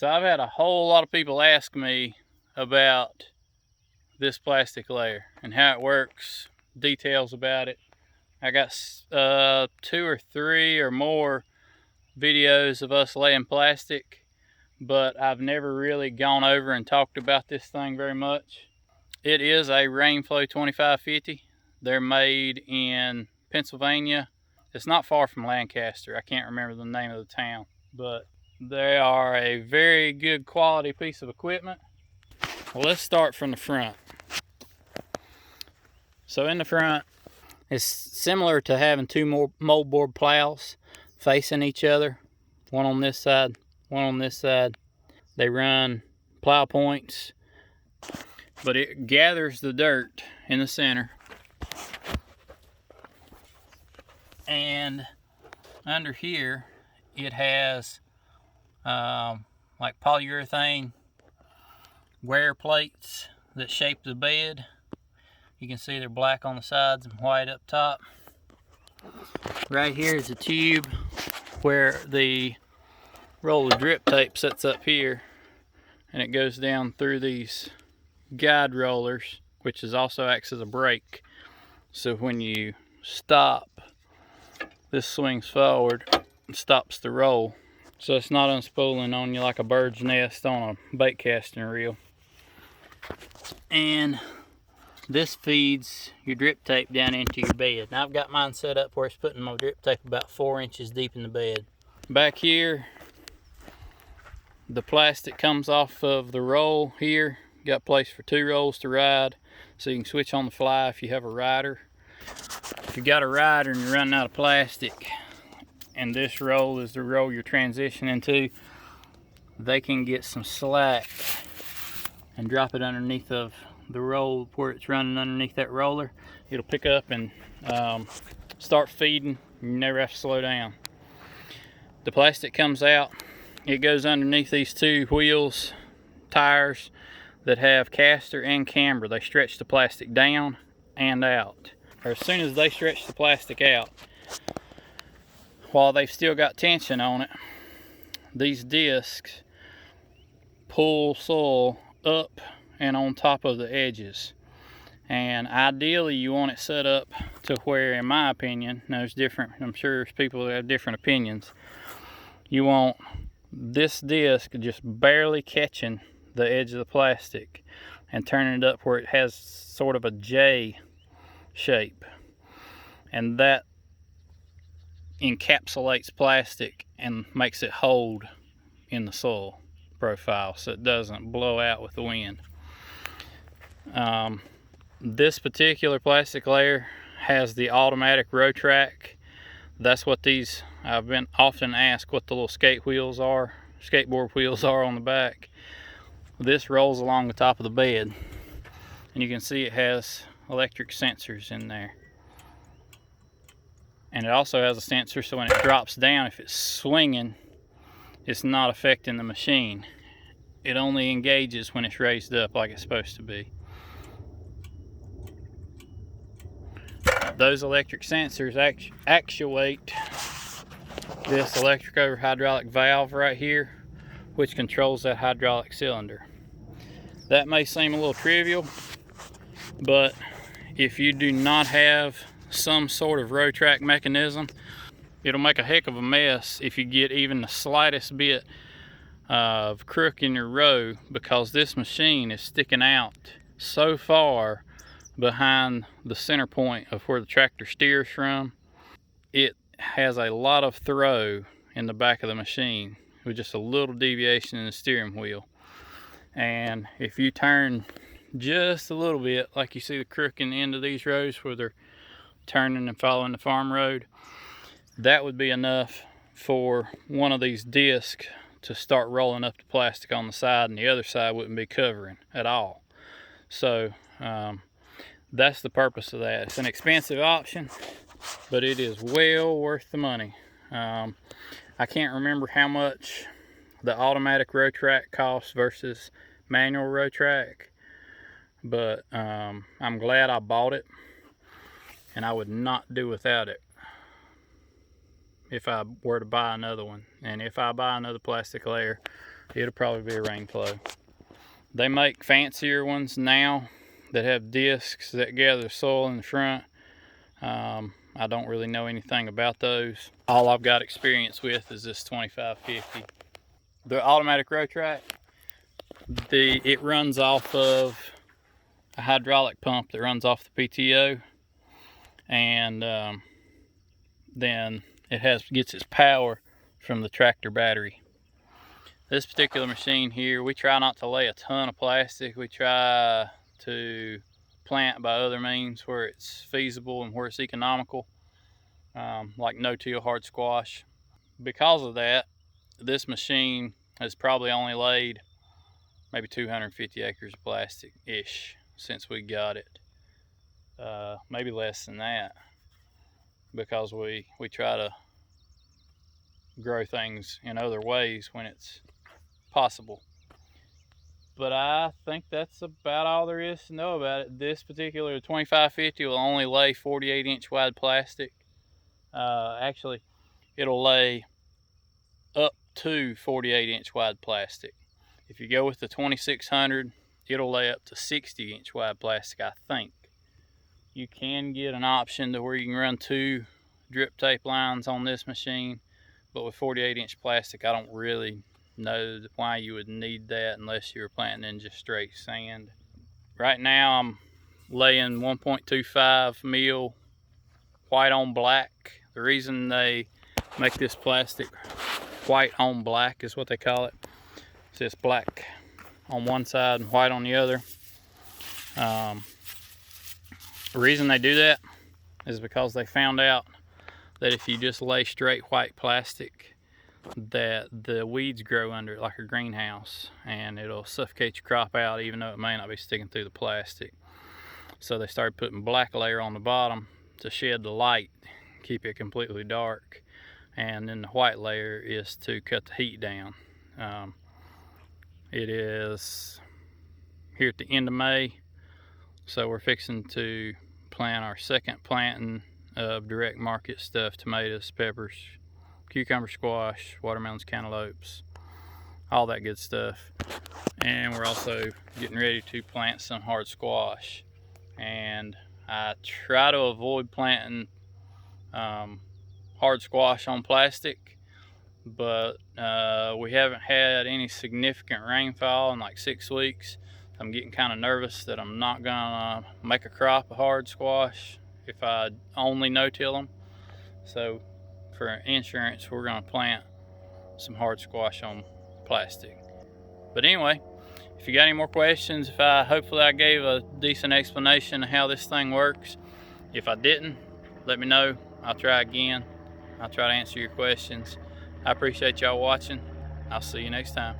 So I've had a whole lot of people ask me about this plastic layer and how it works, details about it. I got 2 or 3 or more videos of us laying plastic, but I've never really gone over and talked about this thing very much. It is a Rain-Flo 2550. They're made in Pennsylvania. It's not far from Lancaster. I can't remember the name of the town, but they are a very good quality piece of equipment. Well, let's start from the front. So in the front, it's similar to having 2 moldboard plows facing each other, one on this side, one on this side. They run plow points, but it gathers the dirt in the center. And under here, it has like polyurethane wear plates that shape the bed. You can see they're black on the sides and white up top. Right here is a tube where the roll of drip tape sits up here, and it goes down through these guide rollers, which also acts as a brake. So when you stop, this swings forward and stops the roll, so it's not unspooling on you like a bird's nest on a bait casting reel. And this feeds your drip tape down into your bed. Now I've got mine set up where it's putting my drip tape about 4 inches deep in the bed. Back here, the plastic comes off of the roll here. Got place for 2 rolls to ride, so you can switch on the fly if you have a rider. If you got a rider and you're running out of plastic, and this roll is the roll you're transitioning to, they can get some slack and drop it underneath of the roll where it's running underneath that roller. It'll pick up and start feeding. You never have to slow down. The plastic comes out. It goes underneath these 2 wheels, tires that have caster and camber. They stretch the plastic down and out. As soon as they stretch the plastic out, while they've still got tension on it, these discs pull soil up and on top of the edges. And ideally you want it set up to where, in my opinion, there's different, I'm sure there's people that have different opinions, you want this disc just barely catching the edge of the plastic and turning it up where it has sort of a J shape, and that encapsulates plastic and makes it hold in the soil profile so it doesn't blow out with the wind. This particular plastic layer has the automatic RO-TRAC. That's what these, I've been often asked what the little skateboard wheels are on the back. This rolls along the top of the bed, and you can see it has electric sensors in there. And it also has a sensor so when it drops down, if it's swinging, it's not affecting the machine. It only engages when it's raised up like it's supposed to be. Those electric sensors actuate this electric over hydraulic valve right here, which controls that hydraulic cylinder. That may seem a little trivial, but if you do not have some sort of RO-TRAC mechanism, it'll make a heck of a mess if you get even the slightest bit of crook in your row, because this machine is sticking out so far behind the center point of where the tractor steers from. It has a lot of throw in the back of the machine with just a little deviation in the steering wheel. And if you turn just a little bit, like you see the crook in the end of these rows where they're turning and following the farm road, that would be enough for one of these discs to start rolling up the plastic on the side, and the other side wouldn't be covering at all. So that's the purpose of that. It's an expensive option, but it is well worth the money. I can't remember how much the automatic RO-TRAC costs versus manual RO-TRAC, but I'm glad I bought it, and I would not do without it if I were to buy another one. And if I buy another plastic layer, it'll probably be a Rain-Flo. They make fancier ones now that have discs that gather soil in the front. I don't really know anything about those. All I've got experience with is this 2550. The automatic RO-TRAC, it runs off of a hydraulic pump that runs off the PTO, and then it gets its power from the tractor battery. This particular machine here, we try not to lay a ton of plastic. We try to plant by other means where it's feasible and where it's economical, like no-till hard squash. Because of that, this machine has probably only laid maybe 250 acres of plastic-ish since we got it. Maybe less than that, because we try to grow things in other ways when it's possible. But I think that's about all there is to know about it. This particular 2550 will only lay 48-inch wide plastic. Actually, it'll lay up to 48-inch wide plastic. If you go with the 2600, it'll lay up to 60-inch wide plastic, I think. You can get an option to where you can run 2 drip tape lines on this machine, but with 48-inch plastic, I don't really know why you would need that unless you were planting in just straight sand. Right now I'm laying 1.25 mil white on black. The reason they make this plastic white on black is what they call it. It's just black on one side and white on the other. The reason they do that is because they found out that if you just lay straight white plastic, that the weeds grow under it like a greenhouse, and it'll suffocate your crop out even though it may not be sticking through the plastic. So they started putting black layer on the bottom to shed the light, keep it completely dark, and then the white layer is to cut the heat down. It is here at the end of May, so we're fixing to plant our second planting of direct market stuff: tomatoes, peppers, cucumber, squash, watermelons, cantaloupes, all that good stuff. And we're also getting ready to plant some hard squash. And I try to avoid planting hard squash on plastic, but we haven't had any significant rainfall in like 6 weeks. I'm getting kind of nervous that I'm not gonna make a crop of hard squash if I only no-till them. So for insurance, we're gonna plant some hard squash on plastic. But anyway, if you got any more questions, hopefully I gave a decent explanation of how this thing works. If I didn't, let me know. I'll try again. I'll try to answer your questions. I appreciate y'all watching. I'll see you next time.